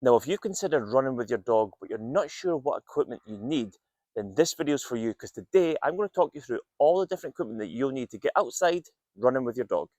Now, if you've considered running with your dog, but you're not sure what equipment you need, then this video is for you, because today I'm going to talk you through all the different equipment that you'll need to get outside running with your dog.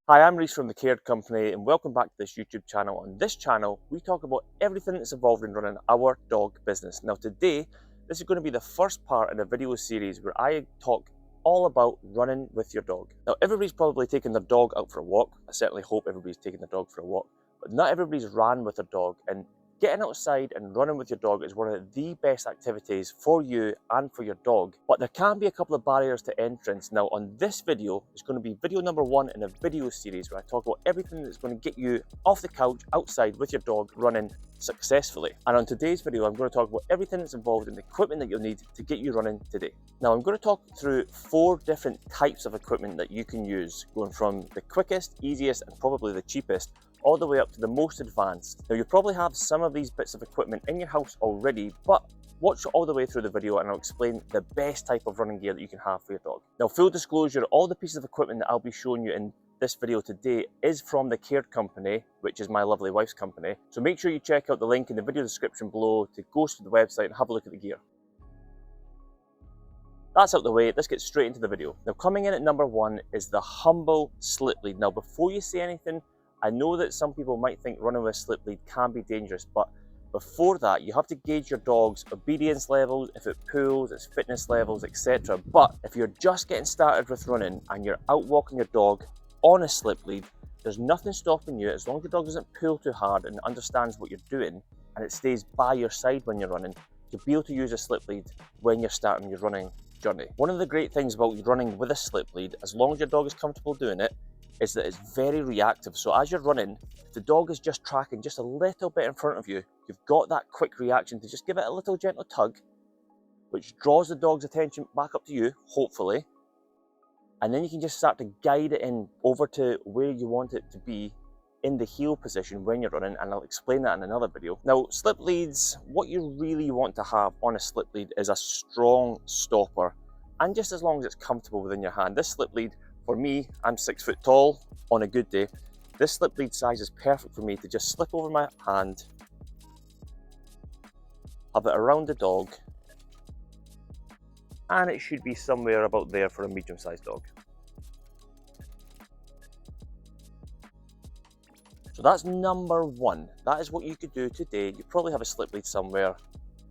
Hi, I'm Reese from the Cared Company, and welcome back to this YouTube channel. On this channel, we talk about everything that's involved in running our dog business. Now today, this is going to be the first part in a video series where I talk all about running with your dog. Now everybody's probably taken their dog out for a walk. I certainly hope everybody's taking their dog for a walk, but not everybody's ran with their dog, and getting outside and running with your dog is one of the best activities for you and for your dog. But there can be a couple of barriers to entrance. Now on this video, it's going to be video number one in a video series where I talk about everything that's going to get you off the couch outside with your dog running successfully. And on today's video, I'm going to talk about everything that's involved in the equipment that you'll need to get you running today. Now I'm going to talk through 4 different types of equipment that you can use, going from the quickest, easiest, and probably the cheapest, all the way up to the most advanced. Now you probably have some of these bits of equipment in your house already, but watch all the way through the video and I'll explain the best type of running gear that you can have for your dog. Now, full disclosure, all the pieces of equipment that I'll be showing you in this video today is from the Cared Company, which is my lovely wife's company. So make sure you check out the link in the video description below to go to the website and have a look at the gear. That's out the way, let's get straight into the video. Now coming in at number 1 is the Humble Slip Lead. Now before you say anything, I know that some people might think running with a slip lead can be dangerous, but before that, you have to gauge your dog's obedience levels, if it pulls, its fitness levels, etc. But if you're just getting started with running and you're out walking your dog on a slip lead, there's nothing stopping you, as long as your dog doesn't pull too hard and understands what you're doing and it stays by your side when you're running, to be able to use a slip lead when you're starting your running journey. One of the great things about running with a slip lead, as long as your dog is comfortable doing it, is that it's very reactive. So as you're running, if the dog is just tracking just a little bit in front of you, you've got that quick reaction to just give it a little gentle tug, which draws the dog's attention back up to you, hopefully, and then you can just start to guide it in over to where you want it to be in the heel position when you're running, and I'll explain that in another video. Now, slip leads, what you really want to have on a slip lead is a strong stopper, and just as long as it's comfortable within your hand. This slip lead, for me, I'm 6 foot tall. On a good day, this slip lead size is perfect for me to just slip over my hand, have it around the dog, and it should be somewhere about there for a medium-sized dog. So that's number 1. That is what you could do today. You probably have a slip lead somewhere,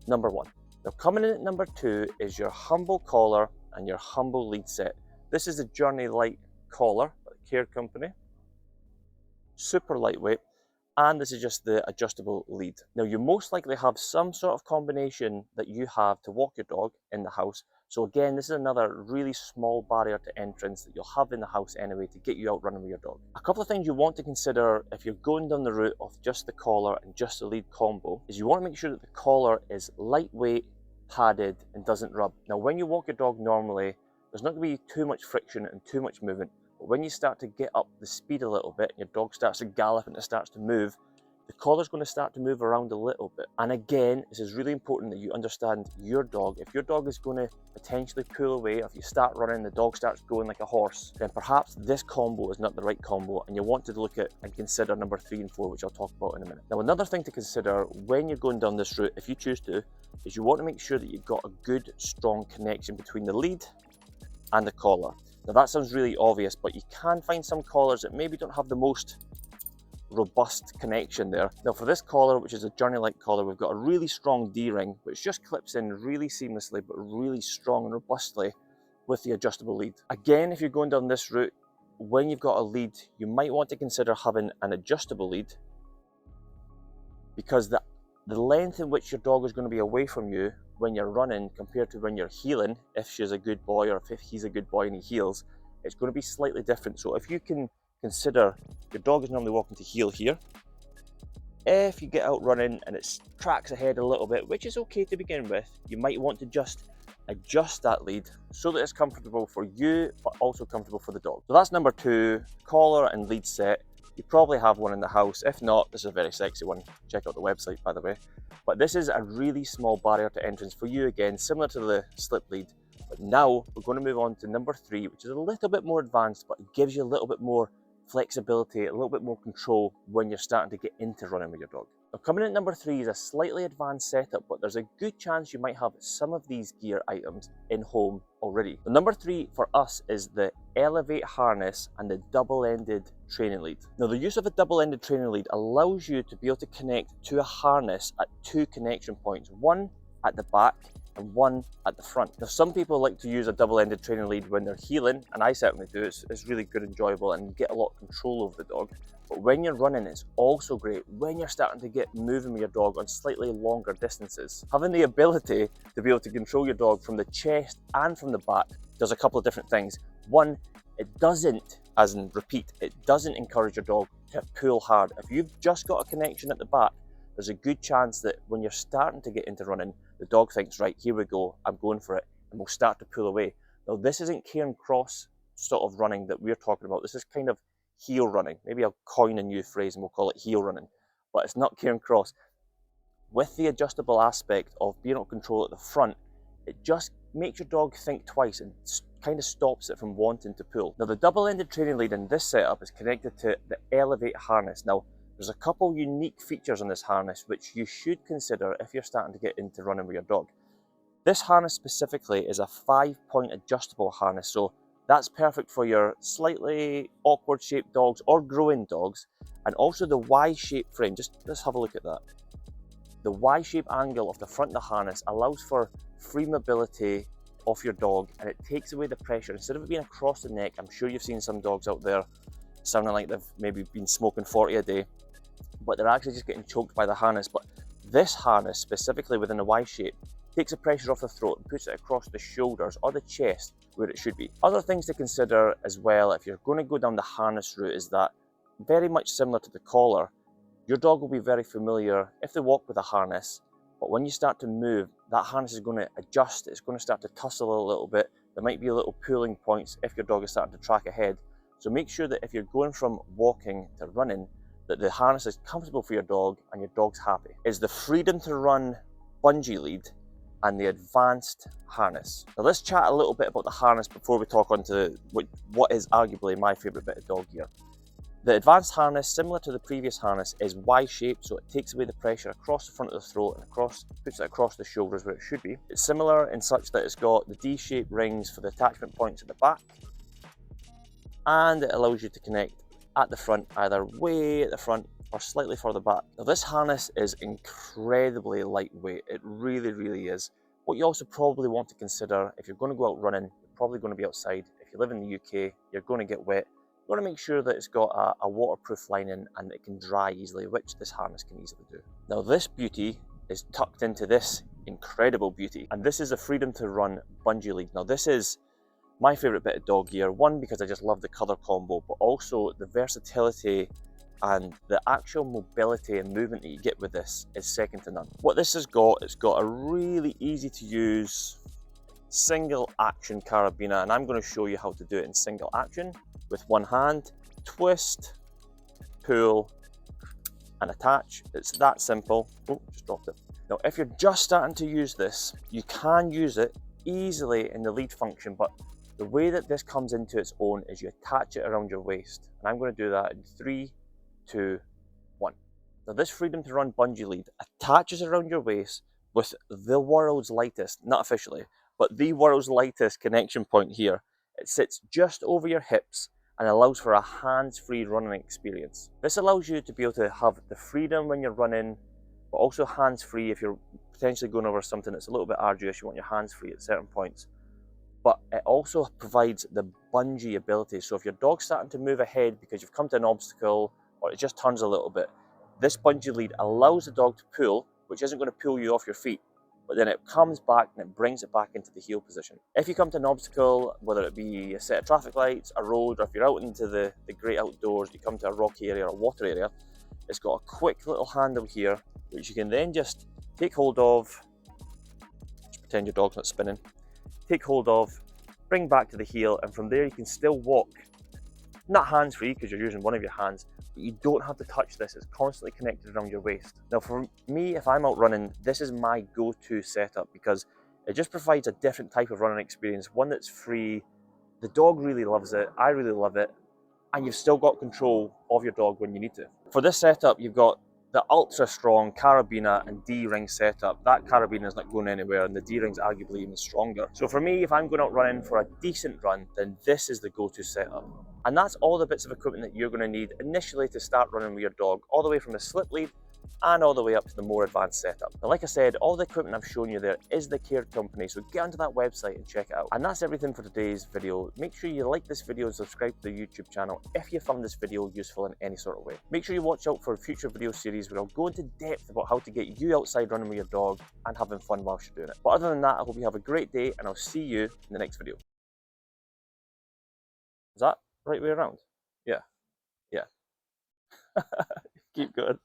number 1. Now coming in at number 2 is your Humble Collar and your Humble Lead Set. This is the Journey Light collar by the Cared Company. Super lightweight, and this is just the adjustable lead. Now you most likely have some sort of combination that you have to walk your dog in the house. So again, this is another really small barrier to entrance that you'll have in the house anyway to get you out running with your dog. A couple of things you want to consider if you're going down the route of just the collar and just the lead combo is you want to make sure that the collar is lightweight, padded, and doesn't rub. Now when you walk your dog normally, there's not going to be too much friction and too much movement. But when you start to get up the speed a little bit, and your dog starts to gallop and it starts to move, the collar's going to start to move around a little bit. And again, this is really important that you understand your dog. If your dog is going to potentially pull away, or if you start running, the dog starts going like a horse, then perhaps this combo is not the right combo, and you want to look at and consider number 3 and 4, which I'll talk about in a minute. Now, another thing to consider when you're going down this route, if you choose to, is you want to make sure that you've got a good, strong connection between the lead and the collar. Now that sounds really obvious, but you can find some collars that maybe don't have the most robust connection there. Now for this collar, which is a Journey Light collar, we've got a really strong D-ring, which just clips in really seamlessly, but really strong and robustly with the adjustable lead. Again, if you're going down this route, when you've got a lead, you might want to consider having an adjustable lead, because the length in which your dog is going to be away from you when you're running compared to when you're heeling, if she's a good boy or if he's a good boy and he heels, it's going to be slightly different. So if you can consider your dog is normally walking to heel here, if you get out running and it tracks ahead a little bit, which is okay to begin with, you might want to just adjust that lead so that it's comfortable for you but also comfortable for the dog. So that's number 2, collar and lead set. You probably have one in the house. If not, this is a very sexy one. Check out the website, by the way. But this is a really small barrier to entrance for you, again, similar to the slip lead. But now we're going to move on to number 3, which is a little bit more advanced, but it gives you a little bit more flexibility, a little bit more control when you're starting to get into running with your dog. Now, coming in at number 3 is a slightly advanced setup, but there's a good chance you might have some of these gear items in home already. The number 3 for us is the Elevate harness and the double-ended training lead. Now, the use of a double-ended training lead allows you to be able to connect to a harness at 2 connection points, one at the back and one at the front. Now, some people like to use a double-ended training lead when they're heeling, and I certainly do. It's really good, enjoyable, and you get a lot of control over the dog. But when you're running, it's also great when you're starting to get moving with your dog on slightly longer distances. Having the ability to be able to control your dog from the chest and from the back does a couple of different things. One, it doesn't, as in repeat, it doesn't encourage your dog to pull hard. If you've just got a connection at the back, there's a good chance that when you're starting to get into running, the dog thinks, right, here we go, I'm going for it, and will start to pull away. Now, this isn't Cairn Cross sort of running that we're talking about. This is kind of heel running. Maybe I'll coin a new phrase and we'll call it heel running, but it's not Cairn Cross. With the adjustable aspect of being able to control at the front, it just makes your dog think twice and kind of stops it from wanting to pull. Now, the double-ended training lead in this setup is connected to the Elevate harness. Now, there's a couple unique features on this harness which you should consider if you're starting to get into running with your dog. This harness specifically is a 5-point adjustable harness, so that's perfect for your slightly awkward shaped dogs or growing dogs. And also the Y-shaped frame, let's have a look at that. The Y-shaped angle of the front of the harness allows for free mobility of your dog, and it takes away the pressure. Instead of it being across the neck, I'm sure you've seen some dogs out there sounding like they've maybe been smoking 40 a day, but they're actually just getting choked by the harness. But this harness, specifically within the Y shape, takes the pressure off the throat and puts it across the shoulders or the chest where it should be. Other things to consider as well, if you're going to go down the harness route, is that very much similar to the collar, your dog will be very familiar if they walk with a harness, but when you start to move, that harness is going to adjust, it's going to start to tussle a little bit. There might be a little pulling points if your dog is starting to track ahead. So make sure that if you're going from walking to running, that the harness is comfortable for your dog and your dog's happy. Is the Freedom to Run bungee lead and the advanced harness. Now, let's chat a little bit about the harness before we talk on to what is arguably my favourite bit of dog gear. The advanced harness, similar to the previous harness, is Y-shaped, so it takes away the pressure across the front of the throat and puts it across the shoulders where it should be. It's similar in such that it's got the D-shaped rings for the attachment points at the back, and it allows you to connect at the front, either way at the front or slightly further back. Now, this harness is incredibly lightweight. It really, really is. What you also probably want to consider if you're going to go out running, you're probably going to be outside. If you live in the UK, you're going to get wet. You want to make sure that it's got a waterproof lining and it can dry easily, which this harness can easily do. Now, this beauty is tucked into this incredible beauty, and this is a Freedom to Run bungee lead. Now, this is my favourite bit of dog gear, one, because I just love the colour combo, but also the versatility and the actual mobility and movement that you get with this is second to none. What this has got, it's got a really easy to use single action carabiner, and I'm going to show you how to do it in single action with one hand. Twist, pull and attach. It's that simple. Oh, just dropped it. Now, if you're just starting to use this, you can use it easily in the lead function, but the way that this comes into its own is you attach it around your waist, and I'm going to do that in 3, 2, 1. Now, this Freedom to Run bungee lead attaches around your waist with the world's lightest, not officially, but the world's lightest connection point here. It sits just over your hips and allows for a hands-free running experience. This allows you to be able to have the freedom when you're running, but also hands-free if you're potentially going over something that's a little bit arduous. You want your hands free at certain points. But it also provides the bungee ability. So if your dog's starting to move ahead because you've come to an obstacle or it just turns a little bit, this bungee lead allows the dog to pull, which isn't going to pull you off your feet, but then it comes back and it brings it back into the heel position. If you come to an obstacle, whether it be a set of traffic lights, a road, or if you're out into the great outdoors, you come to a rocky area or a water area, it's got a quick little handle here, which you can then just take hold of, just pretend your dog's not spinning, take hold of, bring back to the heel, and from there you can still walk. Not hands-free because you're using one of your hands, but you don't have to touch this. It's constantly connected around your waist. Now, for me, if I'm out running, this is my go-to setup because It just provides a different type of running experience, one that's free. The dog really loves it, I really love it, and you've still got control of your dog when you need to. For this setup, you've got the ultra strong Carabiner and D-ring setup. That Carabiner is not going anywhere, and the D-ring's arguably even stronger. So for me, if I'm going out running for a decent run, then this is the go-to setup. And that's all the bits of equipment that you're going to need initially to start running with your dog, all the way from the slip lead and all the way up to the more advanced setup. Now, like I said, all the equipment I've shown you there is the Caird company, so get onto that website and check it out. And that's everything for today's video. Make sure you like this video and subscribe to the YouTube channel if you found this video useful in any sort of way. Make sure you watch out for future video series where I'll go into depth about how to get you outside running with your dog and having fun whilst you're doing it. But other than that, I hope you have a great day, and I'll see you in the next video. Is that right way around? Yeah. Yeah. Keep going.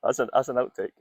That's an outtake.